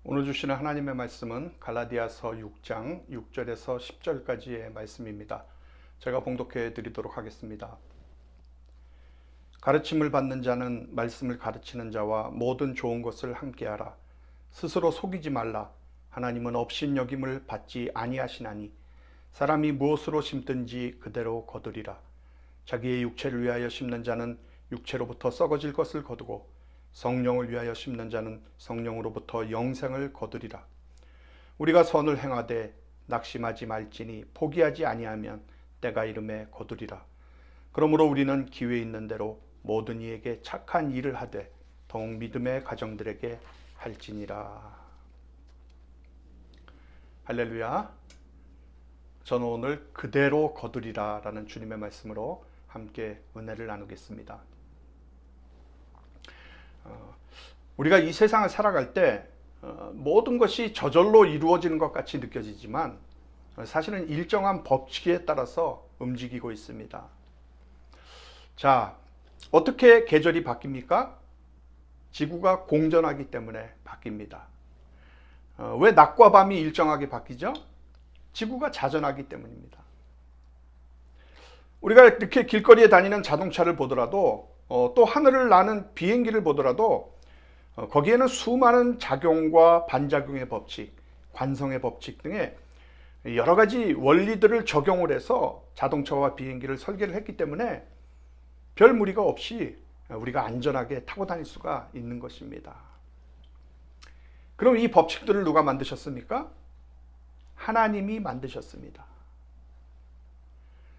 오늘 주시는 하나님의 말씀은 갈라디아서 6장 6절에서 10절까지의 말씀입니다. 제가 봉독해 드리도록 하겠습니다. 가르침을 받는 자는 말씀을 가르치는 자와 모든 좋은 것을 함께하라. 스스로 속이지 말라. 하나님은 업신여김을 받지 아니하시나니 사람이 무엇으로 심든지 그대로 거두리라. 자기의 육체를 위하여 심는 자는 육체로부터 썩어질 것을 거두고 성령을 위하여 심는 자는 성령으로부터 영생을 거두리라. 우리가 선을 행하되 낙심하지 말지니 포기하지 아니하면 때가 이름에 거두리라. 그러므로 우리는 기회 있는 대로 모든 이에게 착한 일을 하되 더욱 믿음의 가정들에게 할지니라. 할렐루야. 저는 오늘 그대로 거두리라 라는 주님의 말씀으로 함께 은혜를 나누겠습니다. 우리가 이 세상을 살아갈 때 모든 것이 저절로 이루어지는 것 같이 느껴지지만 사실은 일정한 법칙에 따라서 움직이고 있습니다. 자, 어떻게 계절이 바뀝니까? 지구가 공전하기 때문에 바뀝니다. 왜 낮과 밤이 일정하게 바뀌죠? 지구가 자전하기 때문입니다. 우리가 이렇게 길거리에 다니는 자동차를 보더라도 또 하늘을 나는 비행기를 보더라도 거기에는 수많은 작용과 반작용의 법칙, 관성의 법칙 등의 여러 가지 원리들을 적용을 해서 자동차와 비행기를 설계를 했기 때문에 별 무리가 없이 우리가 안전하게 타고 다닐 수가 있는 것입니다. 그럼 이 법칙들을 누가 만드셨습니까? 하나님이 만드셨습니다.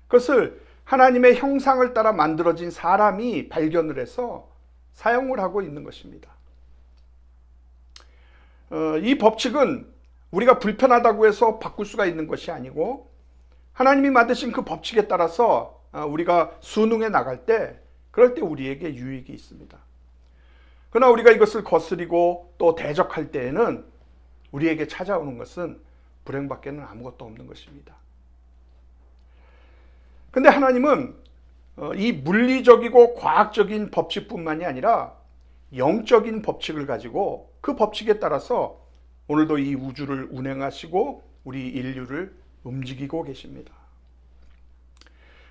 그것을 하나님의 형상을 따라 만들어진 사람이 발견을 해서 사용을 하고 있는 것입니다. 이 법칙은 우리가 불편하다고 해서 바꿀 수가 있는 것이 아니고 하나님이 만드신 그 법칙에 따라서 우리가 수능에 나갈 때 그럴 때 우리에게 유익이 있습니다. 그러나 우리가 이것을 거스리고 또 대적할 때에는 우리에게 찾아오는 것은 불행밖에는 아무것도 없는 것입니다. 근데 하나님은 이 물리적이고 과학적인 법칙뿐만이 아니라 영적인 법칙을 가지고 그 법칙에 따라서 오늘도 이 우주를 운행하시고 우리 인류를 움직이고 계십니다.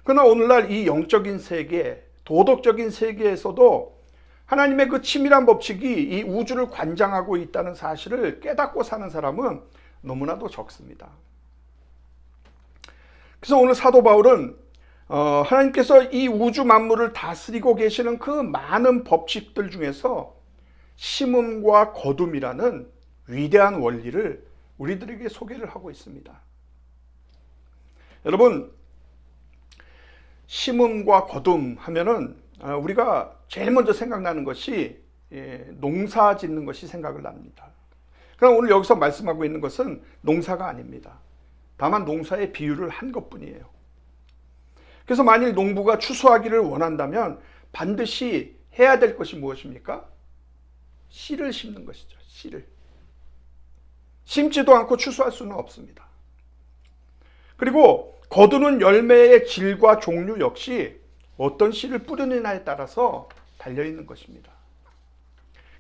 그러나 오늘날 이 영적인 세계, 도덕적인 세계에서도 하나님의 그 치밀한 법칙이 이 우주를 관장하고 있다는 사실을 깨닫고 사는 사람은 너무나도 적습니다. 그래서 오늘 사도 바울은 하나님께서 이 우주 만물을 다스리고 계시는 그 많은 법칙들 중에서 심음과 거둠이라는 위대한 원리를 우리들에게 소개를 하고 있습니다. 여러분, 심음과 거둠 하면은 우리가 제일 먼저 생각나는 것이 농사 짓는 것이 생각을 납니다. 그럼 오늘 여기서 말씀하고 있는 것은 농사가 아닙니다. 다만 농사의 비유를 한 것뿐이에요. 그래서 만일 농부가 추수하기를 원한다면 반드시 해야 될 것이 무엇입니까? 씨를 심는 것이죠. 씨를. 심지도 않고 추수할 수는 없습니다. 그리고 거두는 열매의 질과 종류 역시 어떤 씨를 뿌리느냐에 따라서 달려있는 것입니다.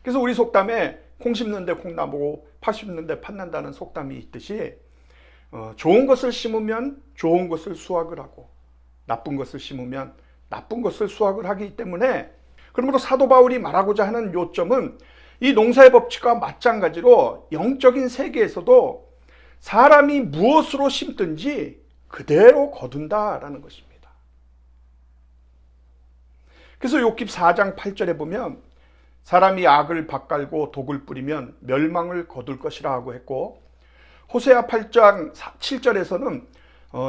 그래서 우리 속담에 콩 심는데 콩 나보고 팥 심는데 팥 난다는 속담이 있듯이 좋은 것을 심으면 좋은 것을 수확을 하고 나쁜 것을 심으면 나쁜 것을 수확을 하기 때문에 그러므로 사도 바울이 말하고자 하는 요점은 이 농사의 법칙과 마찬가지로 영적인 세계에서도 사람이 무엇으로 심든지 그대로 거둔다라는 것입니다. 그래서 욥기 4장 8절에 보면 사람이 악을 밭갈고 독을 뿌리면 멸망을 거둘 것이라 하고 했고 호세아 8장 7절에서는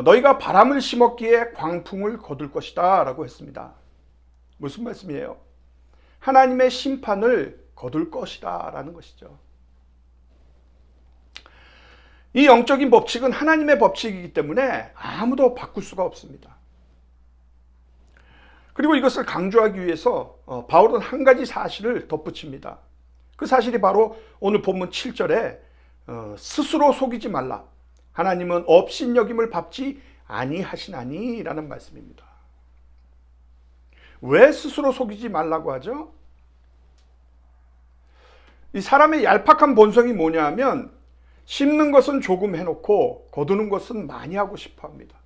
너희가 바람을 심었기에 광풍을 거둘 것이다 라고 했습니다. 무슨 말씀이에요? 하나님의 심판을 거둘 것이다 라는 것이죠. 이 영적인 법칙은 하나님의 법칙이기 때문에 아무도 바꿀 수가 없습니다. 그리고 이것을 강조하기 위해서 바울은 한 가지 사실을 덧붙입니다. 그 사실이 바로 오늘 본문 7절에 스스로 속이지 말라. 하나님은 업신여김을 받지 아니하시나니 라는 말씀입니다. 왜 스스로 속이지 말라고 하죠? 이 사람의 얄팍한 본성이 뭐냐 하면 심는 것은 조금 해놓고 거두는 것은 많이 하고 싶어 합니다.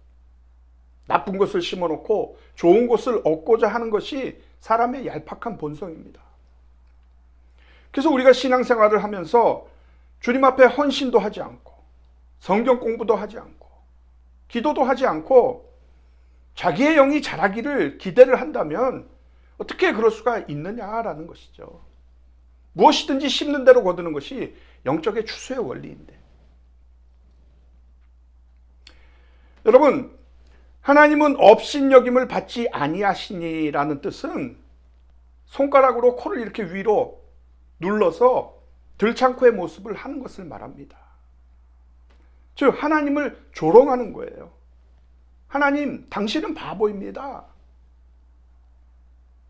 나쁜 것을 심어놓고 좋은 것을 얻고자 하는 것이 사람의 얄팍한 본성입니다. 그래서 우리가 신앙생활을 하면서 주님 앞에 헌신도 하지 않고 성경 공부도 하지 않고 기도도 하지 않고 자기의 영이 자라기를 기대를 한다면 어떻게 그럴 수가 있느냐라는 것이죠. 무엇이든지 심는 대로 거두는 것이 영적의 추수의 원리인데, 여러분, 하나님은 업신여김을 받지 아니하시니라는 뜻은 손가락으로 코를 이렇게 위로 눌러서 들창코의 모습을 하는 것을 말합니다. 즉 하나님을 조롱하는 거예요. 하나님, 당신은 바보입니다.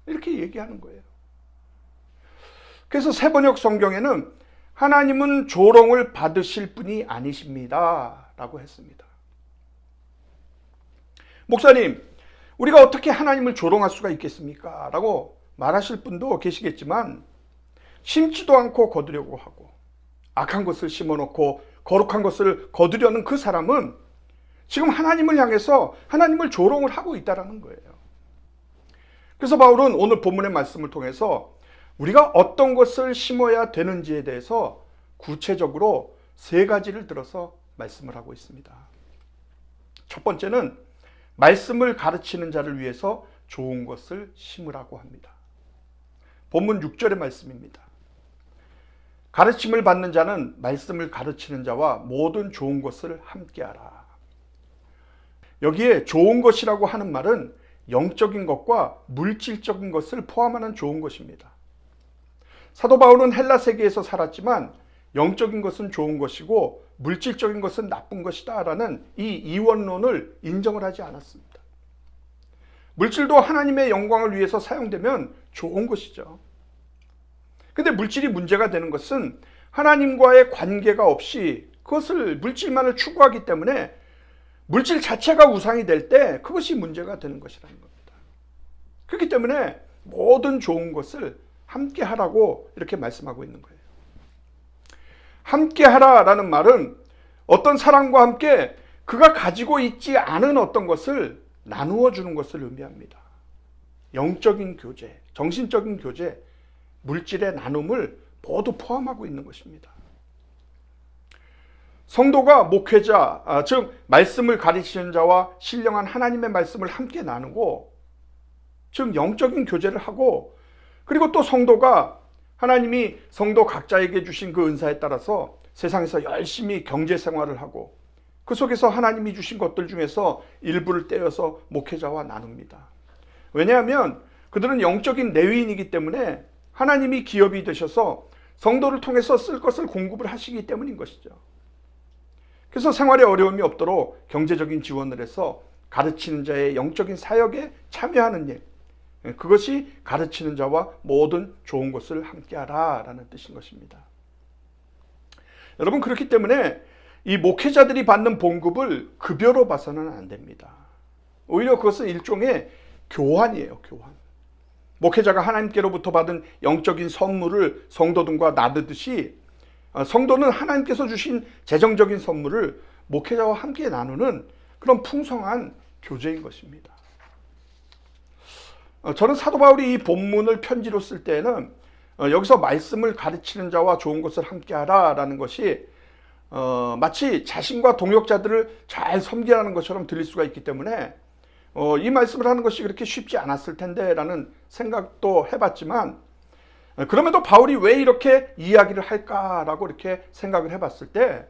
이렇게 얘기하는 거예요. 그래서 세번역 성경에는 하나님은 조롱을 받으실 분이 아니십니다 라고 했습니다. 목사님, 우리가 어떻게 하나님을 조롱할 수가 있겠습니까? 라고 말하실 분도 계시겠지만, 심지도 않고 거두려고 하고 악한 것을 심어놓고 거룩한 것을 거두려는 그 사람은 지금 하나님을 향해서 하나님을 조롱을 하고 있다는 거예요. 그래서 바울은 오늘 본문의 말씀을 통해서 우리가 어떤 것을 심어야 되는지에 대해서 구체적으로 세 가지를 들어서 말씀을 하고 있습니다. 첫 번째는 말씀을 가르치는 자를 위해서 좋은 것을 심으라고 합니다. 본문 6절의 말씀입니다. 가르침을 받는 자는 말씀을 가르치는 자와 모든 좋은 것을 함께하라. 여기에 좋은 것이라고 하는 말은 영적인 것과 물질적인 것을 포함하는 좋은 것입니다. 사도 바울은 헬라 세계에서 살았지만 영적인 것은 좋은 것이고 물질적인 것은 나쁜 것이다 라는 이 이원론을 인정을 하지 않았습니다. 물질도 하나님의 영광을 위해서 사용되면 좋은 것이죠. 근데 물질이 문제가 되는 것은 하나님과의 관계가 없이 그것을 물질만을 추구하기 때문에 물질 자체가 우상이 될 때 그것이 문제가 되는 것이라는 겁니다. 그렇기 때문에 모든 좋은 것을 함께 하라고 이렇게 말씀하고 있는 거예요. 함께 하라라는 말은 어떤 사람과 함께 그가 가지고 있지 않은 어떤 것을 나누어 주는 것을 의미합니다. 영적인 교제, 정신적인 교제, 물질의 나눔을 모두 포함하고 있는 것입니다. 성도가 목회자, 즉 말씀을 가르치는 자와 신령한 하나님의 말씀을 함께 나누고, 즉 영적인 교제를 하고, 그리고 또 성도가 하나님이 성도 각자에게 주신 그 은사에 따라서 세상에서 열심히 경제 생활을 하고 그 속에서 하나님이 주신 것들 중에서 일부를 떼어서 목회자와 나눕니다. 왜냐하면 그들은 영적인 레위인이기 때문에 하나님이 기업이 되셔서 성도를 통해서 쓸 것을 공급을 하시기 때문인 것이죠. 그래서 생활에 어려움이 없도록 경제적인 지원을 해서 가르치는 자의 영적인 사역에 참여하는 일, 그것이 가르치는 자와 모든 좋은 것을 함께하라 라는 뜻인 것입니다. 여러분, 그렇기 때문에 이 목회자들이 받는 봉급을 급여로 봐서는 안 됩니다. 오히려 그것은 일종의 교환이에요. 교환. 목회자가 하나님께로부터 받은 영적인 선물을 성도들과 나누듯이 성도는 하나님께서 주신 재정적인 선물을 목회자와 함께 나누는 그런 풍성한 교제인 것입니다. 저는 사도 바울이 이 본문을 편지로 쓸 때에는 여기서 말씀을 가르치는 자와 좋은 것을 함께하라 라는 것이 마치 자신과 동역자들을 잘 섬기라는 것처럼 들릴 수가 있기 때문에 이 말씀을 하는 것이 그렇게 쉽지 않았을 텐데 라는 생각도 해봤지만, 그럼에도 바울이 왜 이렇게 이야기를 할까라고 이렇게 생각을 해봤을 때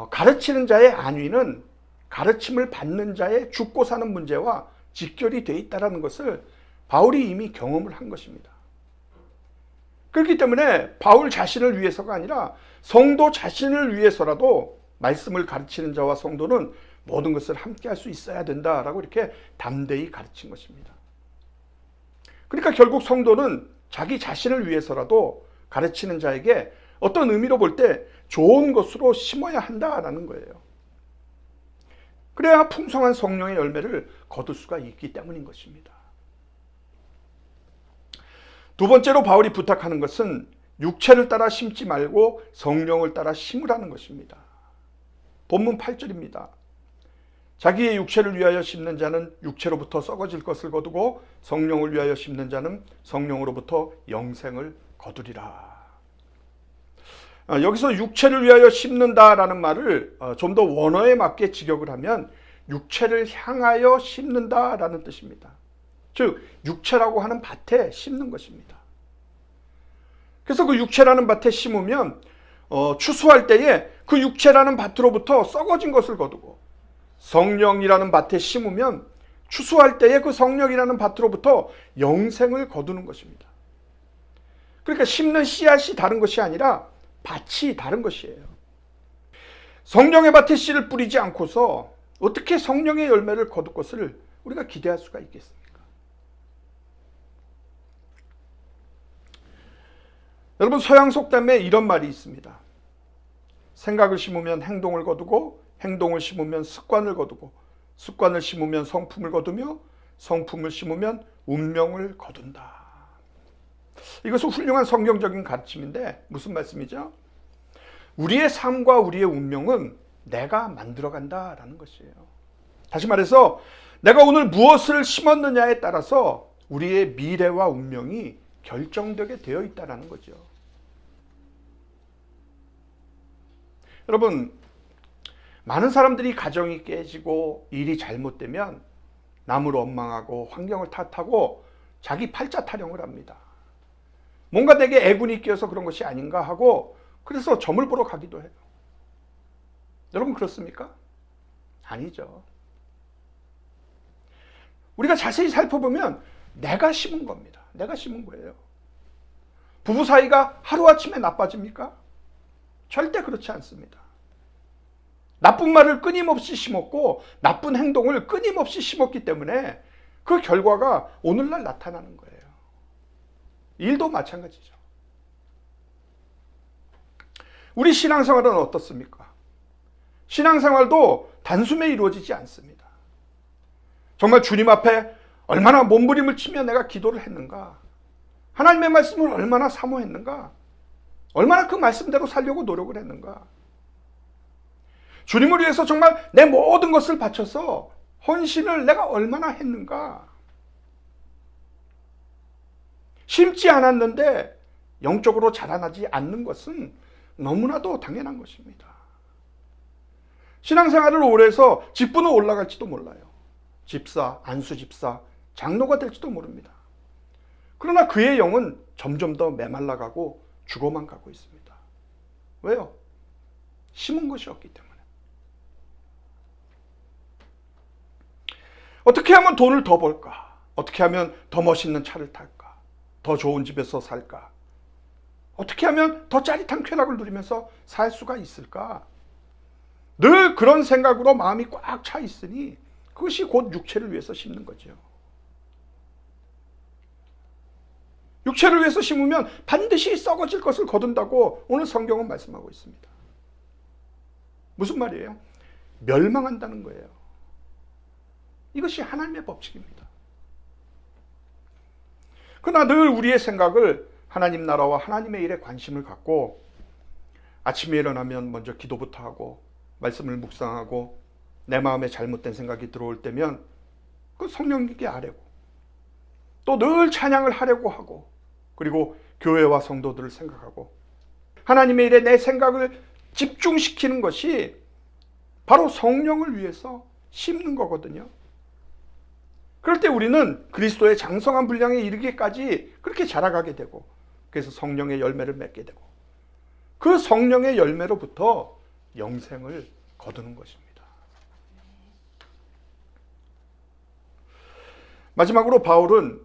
가르치는 자의 안위는 가르침을 받는 자의 죽고 사는 문제와 직결이 되어 있다는 것을 바울이 이미 경험을 한 것입니다. 그렇기 때문에 바울 자신을 위해서가 아니라 성도 자신을 위해서라도 말씀을 가르치는 자와 성도는 모든 것을 함께 할 수 있어야 된다라고 이렇게 담대히 가르친 것입니다. 그러니까 결국 성도는 자기 자신을 위해서라도 가르치는 자에게 어떤 의미로 볼 때 좋은 것으로 심어야 한다라는 거예요. 그래야 풍성한 성령의 열매를 거둘 수가 있기 때문인 것입니다. 두 번째로 바울이 부탁하는 것은 육체를 따라 심지 말고 성령을 따라 심으라는 것입니다. 본문 8절입니다. 자기의 육체를 위하여 심는 자는 육체로부터 썩어질 것을 거두고 성령을 위하여 심는 자는 성령으로부터 영생을 거두리라. 여기서 육체를 위하여 심는다라는 말을 좀 더 원어에 맞게 직역을 하면 육체를 향하여 심는다라는 뜻입니다. 즉 육체라고 하는 밭에 심는 것입니다. 그래서 그 육체라는 밭에 심으면 추수할 때에 그 육체라는 밭으로부터 썩어진 것을 거두고, 성령이라는 밭에 심으면 추수할 때에 그 성령이라는 밭으로부터 영생을 거두는 것입니다. 그러니까 심는 씨앗이 다른 것이 아니라 밭이 다른 것이에요. 성령의 밭에 씨를 뿌리지 않고서 어떻게 성령의 열매를 거둘 것을 우리가 기대할 수가 있겠습니까? 여러분, 서양 속담에 이런 말이 있습니다. 생각을 심으면 행동을 거두고, 행동을 심으면 습관을 거두고, 습관을 심으면 성품을 거두며, 성품을 심으면 운명을 거둔다. 이것은 훌륭한 성경적인 가르침인데 무슨 말씀이죠? 우리의 삶과 우리의 운명은 내가 만들어간다라는 것이에요. 다시 말해서 내가 오늘 무엇을 심었느냐에 따라서 우리의 미래와 운명이 결정되게 되어 있다는 거죠. 여러분, 많은 사람들이 가정이 깨지고 일이 잘못되면 남을 원망하고 환경을 탓하고 자기 팔자 타령을 합니다. 뭔가 내게 애군이 끼어서 그런 것이 아닌가 하고 그래서 점을 보러 가기도 해요. 여러분 그렇습니까? 아니죠. 우리가 자세히 살펴보면 내가 심은 겁니다. 내가 심은 거예요. 부부 사이가 하루아침에 나빠집니까? 절대 그렇지 않습니다. 나쁜 말을 끊임없이 심었고 나쁜 행동을 끊임없이 심었기 때문에 그 결과가 오늘날 나타나는 거예요. 일도 마찬가지죠. 우리 신앙생활은 어떻습니까? 신앙생활도 단숨에 이루어지지 않습니다. 정말 주님 앞에 얼마나 몸부림을 치며 내가 기도를 했는가? 하나님의 말씀을 얼마나 사모했는가? 얼마나 그 말씀대로 살려고 노력을 했는가? 주님을 위해서 정말 내 모든 것을 바쳐서 헌신을 내가 얼마나 했는가? 심지 않았는데 영적으로 자라나지 않는 것은 너무나도 당연한 것입니다. 신앙생활을 오래 해서 직분은 올라갈지도 몰라요. 집사, 안수집사, 장로가 될지도 모릅니다. 그러나 그의 영은 점점 더 메말라가고 죽어만 가고 있습니다. 왜요? 심은 것이 없기 때문에. 어떻게 하면 돈을 더 벌까? 어떻게 하면 더 멋있는 차를 탈까? 더 좋은 집에서 살까? 어떻게 하면 더 짜릿한 쾌락을 누리면서 살 수가 있을까? 늘 그런 생각으로 마음이 꽉 차 있으니 그것이 곧 육체를 위해서 심는 거죠. 육체를 위해서 심으면 반드시 썩어질 것을 거둔다고 오늘 성경은 말씀하고 있습니다. 무슨 말이에요? 멸망한다는 거예요. 이것이 하나님의 법칙입니다. 그러나 늘 우리의 생각을 하나님 나라와 하나님의 일에 관심을 갖고 아침에 일어나면 먼저 기도부터 하고 말씀을 묵상하고 내 마음에 잘못된 생각이 들어올 때면 그 성령님께 아뢰고 또 늘 찬양을 하려고 하고 그리고 교회와 성도들을 생각하고 하나님의 일에 내 생각을 집중시키는 것이 바로 성령을 위해서 심는 거거든요. 그럴 때 우리는 그리스도의 장성한 분량에 이르기까지 그렇게 자라가게 되고 그래서 성령의 열매를 맺게 되고 그 성령의 열매로부터 영생을 거두는 것입니다. 마지막으로 바울은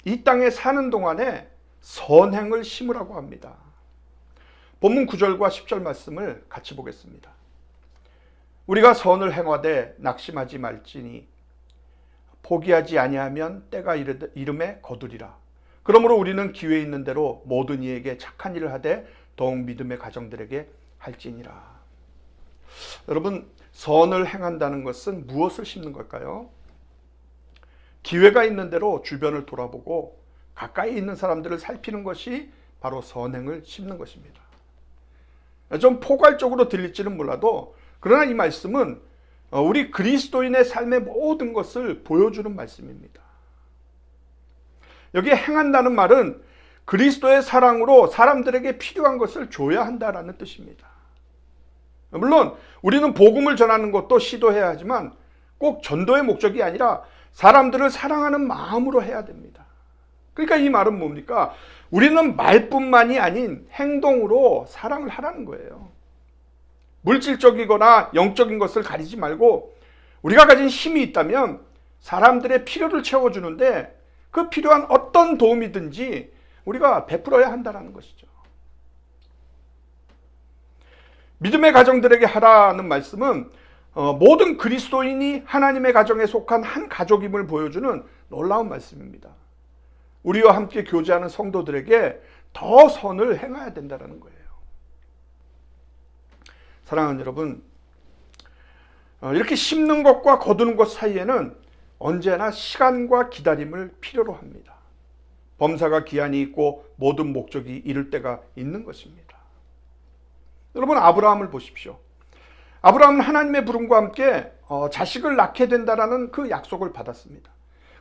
이 땅에 사는 동안에 선행을 심으라고 합니다. 본문 9절과 10절 말씀을 같이 보겠습니다. 우리가 선을 행하되 낙심하지 말지니 포기하지 아니하면 때가 이름에 거두리라. 그러므로 우리는 기회 있는 대로 모든 이에게 착한 일을 하되 더욱 믿음의 가정들에게 할지니라. 여러분, 선을 행한다는 것은 무엇을 심는 걸까요? 기회가 있는 대로 주변을 돌아보고 가까이 있는 사람들을 살피는 것이 바로 선행을 심는 것입니다. 좀 포괄적으로 들릴지는 몰라도 그러나 이 말씀은 우리 그리스도인의 삶의 모든 것을 보여주는 말씀입니다. 여기에 행한다는 말은 그리스도의 사랑으로 사람들에게 필요한 것을 줘야 한다라는 뜻입니다. 물론 우리는 복음을 전하는 것도 시도해야 하지만 꼭 전도의 목적이 아니라 사람들을 사랑하는 마음으로 해야 됩니다. 그러니까 이 말은 뭡니까? 우리는 말뿐만이 아닌 행동으로 사랑을 하라는 거예요. 물질적이거나 영적인 것을 가리지 말고 우리가 가진 힘이 있다면 사람들의 필요를 채워주는데 그 필요한 어떤 도움이든지 우리가 베풀어야 한다는 것이죠. 믿음의 가정들에게 하라는 말씀은 모든 그리스도인이 하나님의 가정에 속한 한 가족임을 보여주는 놀라운 말씀입니다. 우리와 함께 교제하는 성도들에게 더 선을 행해야 된다는 거예요. 사랑하는 여러분, 이렇게 심는 것과 거두는 것 사이에는 언제나 시간과 기다림을 필요로 합니다. 범사가 기한이 있고 모든 목적이 이룰 때가 있는 것입니다. 여러분, 아브라함을 보십시오. 아브라함은 하나님의 부름과 함께 자식을 낳게 된다라는 그 약속을 받았습니다.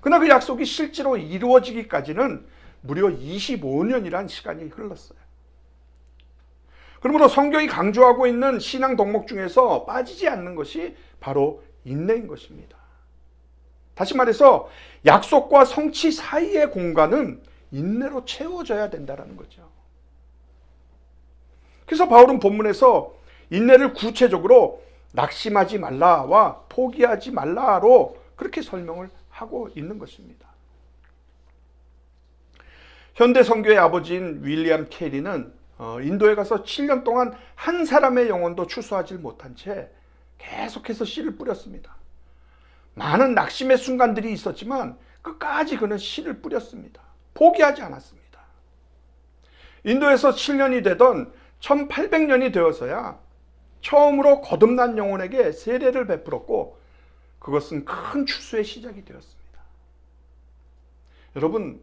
그러나 그 약속이 실제로 이루어지기까지는 무려 25년이란 시간이 흘렀어요. 그러므로 성경이 강조하고 있는 신앙 덕목 중에서 빠지지 않는 것이 바로 인내인 것입니다. 다시 말해서 약속과 성취 사이의 공간은 인내로 채워져야 된다는 거죠. 그래서 바울은 본문에서 인내를 구체적으로 낙심하지 말라와 포기하지 말라로 그렇게 설명을 하고 있는 것입니다. 현대 선교의 아버지인 윌리엄 캐리는 인도에 가서 7년 동안 한 사람의 영혼도 추수하지 못한 채 계속해서 씨를 뿌렸습니다. 많은 낙심의 순간들이 있었지만 끝까지 그는 씨를 뿌렸습니다. 포기하지 않았습니다. 인도에서 7년이 되던 1800년이 되어서야 처음으로 거듭난 영혼에게 세례를 베풀었고 그것은 큰 추수의 시작이 되었습니다. 여러분,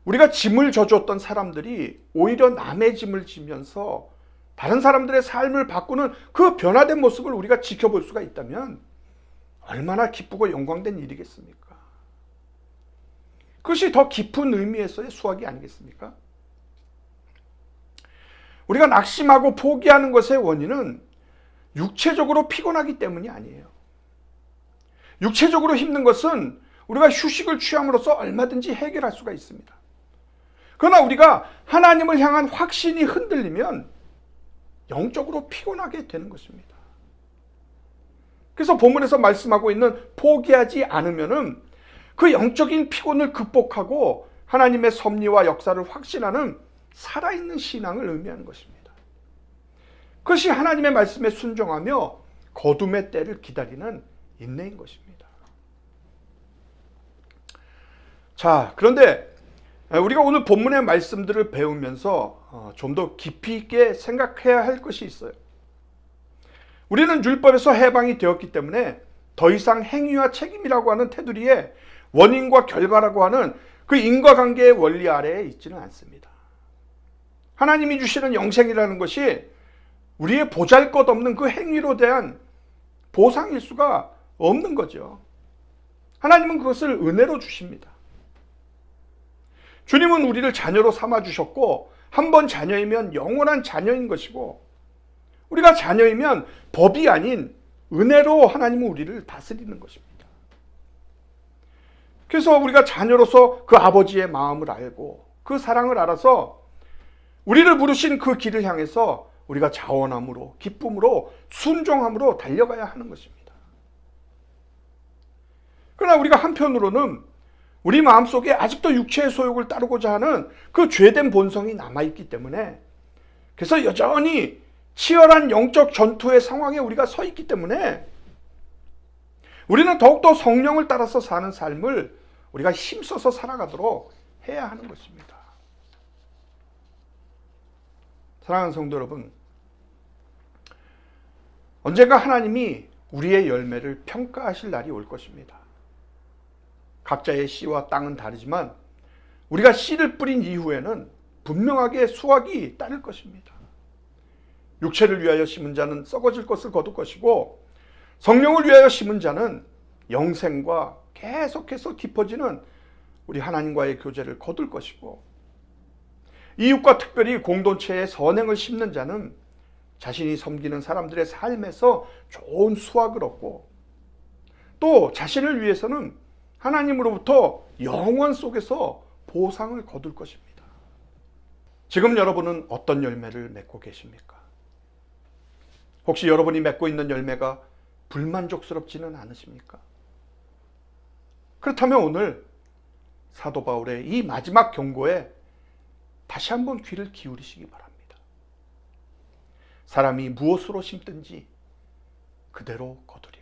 우리가 짐을 져줬던 사람들이 오히려 남의 짐을 지면서 다른 사람들의 삶을 바꾸는 그 변화된 모습을 우리가 지켜볼 수가 있다면 얼마나 기쁘고 영광된 일이겠습니까? 그것이 더 깊은 의미에서의 수확이 아니겠습니까? 우리가 낙심하고 포기하는 것의 원인은 육체적으로 피곤하기 때문이 아니에요. 육체적으로 힘든 것은 우리가 휴식을 취함으로써 얼마든지 해결할 수가 있습니다. 그러나 우리가 하나님을 향한 확신이 흔들리면 영적으로 피곤하게 되는 것입니다. 그래서 본문에서 말씀하고 있는 포기하지 않으면은 그 영적인 피곤을 극복하고 하나님의 섭리와 역사를 확신하는 살아있는 신앙을 의미하는 것입니다. 그것이 하나님의 말씀에 순종하며 거둠의 때를 기다리는 인내인 것입니다. 자, 그런데 우리가 오늘 본문의 말씀들을 배우면서 좀 더 깊이 있게 생각해야 할 것이 있어요. 우리는 율법에서 해방이 되었기 때문에 더 이상 행위와 책임이라고 하는 테두리에 원인과 결과라고 하는 그 인과관계의 원리 아래에 있지는 않습니다. 하나님이 주시는 영생이라는 것이 우리의 보잘것없는 그 행위로 대한 보상일 수가 없는 거죠. 하나님은 그것을 은혜로 주십니다. 주님은 우리를 자녀로 삼아주셨고 한 번 자녀이면 영원한 자녀인 것이고 우리가 자녀이면 법이 아닌 은혜로 하나님은 우리를 다스리는 것입니다. 그래서 우리가 자녀로서 그 아버지의 마음을 알고 그 사랑을 알아서 우리를 부르신 그 길을 향해서 우리가 자원함으로 기쁨으로 순종함으로 달려가야 하는 것입니다. 그러나 우리가 한편으로는 우리 마음속에 아직도 육체의 소욕을 따르고자 하는 그 죄된 본성이 남아있기 때문에 그래서 여전히 치열한 영적 전투의 상황에 우리가 서 있기 때문에 우리는 더욱더 성령을 따라서 사는 삶을 우리가 힘써서 살아가도록 해야 하는 것입니다. 사랑하는 성도 여러분, 언젠가 하나님이 우리의 열매를 평가하실 날이 올 것입니다. 각자의 씨와 땅은 다르지만 우리가 씨를 뿌린 이후에는 분명하게 수확이 따를 것입니다. 육체를 위하여 심은 자는 썩어질 것을 거둘 것이고 성령을 위하여 심은 자는 영생과 계속해서 깊어지는 우리 하나님과의 교제를 거둘 것이고 이웃과 특별히 공동체의 선행을 심는 자는 자신이 섬기는 사람들의 삶에서 좋은 수확을 얻고 또 자신을 위해서는 하나님으로부터 영원 속에서 보상을 거둘 것입니다. 지금 여러분은 어떤 열매를 맺고 계십니까? 혹시 여러분이 맺고 있는 열매가 불만족스럽지는 않으십니까? 그렇다면 오늘 사도 바울의 이 마지막 경고에 다시 한번 귀를 기울이시기 바랍니다. 사람이 무엇으로 심든지 그대로 거두리.